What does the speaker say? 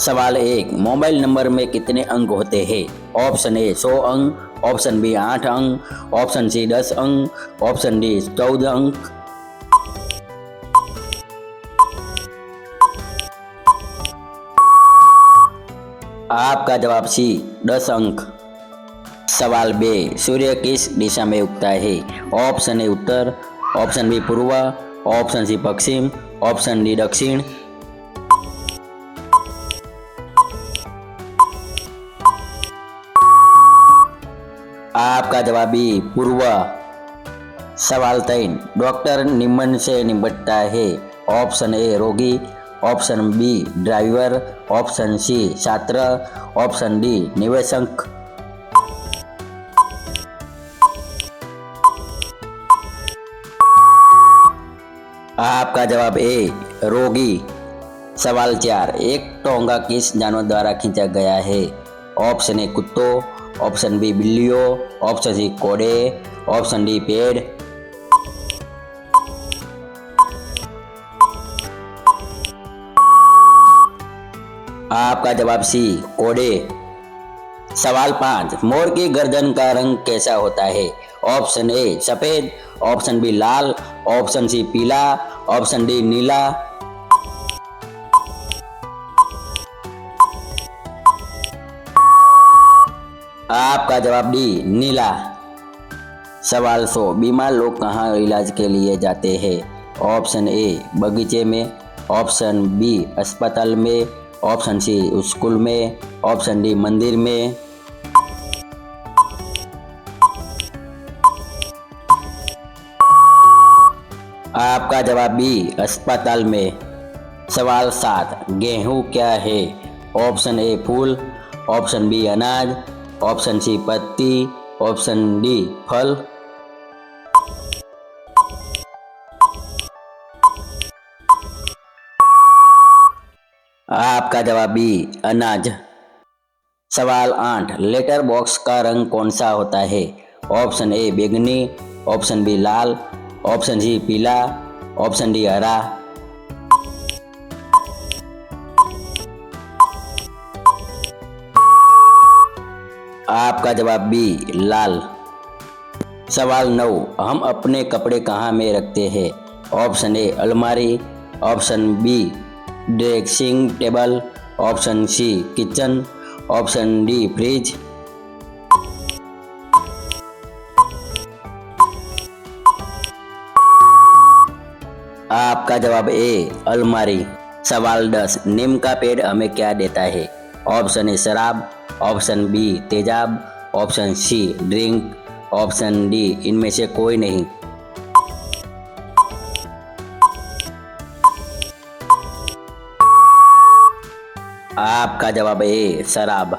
सवाल 1, mobile number में कितने अंक होते हैं? ऑप्शन ए 100 अंक, ऑप्शन बी 8 अंक, ऑप्शन सी 10 अंक, ऑप्शन डी 14 अंक। आपका जवाब सी 10 अंक। सवाल बे, सूर्य किस दिशा में उगता है? ऑप्शन ए उत्तर, ऑप्शन बी पूर्व, ऑप्शन सी पश्चिम, ऑप्शन डी दक्षिण। आपका जवाब बी पूर्व। सवाल 3, डॉक्टर निम्न से निपटता है? ऑप्शन ए रोगी, option B driver, option C छात्र, ऑप्शन डी निवेशक। आपका जवाब ए रोगी। सवाल 4, एक टोंगा किस जानवर द्वारा खींचा गया है? ऑप्शन ए कुत्तों, ऑप्शन बी बिल्लियों, ऑप्शन सी घोड़े, ऑप्शन डी पेड़। आपका जवाब सी घोड़े। सवाल 5, मोर की गर्दन का रंग कैसा होता है? ऑप्शन ए सफेद, ऑप्शन बी लाल, ऑप्शन सी पीला, ऑप्शन डी नीला। आपका जवाब डी नीला। सवाल 100, बीमार लोग कहाँ इलाज के लिए जाते हैं? ऑप्शन ए बगीचे में, ऑप्शन बी अस्पताल में, ऑप्शन सी स्कूल में, ऑप्शन डी मंदिर में। आपका जवाब बी अस्पताल में। सवाल 7, गेहूं क्या है? ऑप्शन ए फूल, ऑप्शन बी अनाज, ऑप्शन सी पत्ती, ऑप्शन डी फल। आपका जवाब बी अनाज। सवाल 8, लेटर बॉक्स का रंग कौन सा होता है? ऑप्शन ए बैंगनी, ऑप्शन बी लाल, ऑप्शन सी पीला, ऑप्शन डी हरा। आपका जवाब बी लाल। सवाल 9, हम अपने कपड़े कहाँ में रखते हैं? ऑप्शन ए अलमारी, option B dressing table, option C kitchen, option D fridge. आपका जवाब ए अलमारी। सवाल 10, नीम का पेड़ हमें क्या देता है? ऑप्शन ए शराब, ऑप्शन बी तेजाब, option C drink, option D इनमें से कोई नहीं। आपका जवाब ए शराब।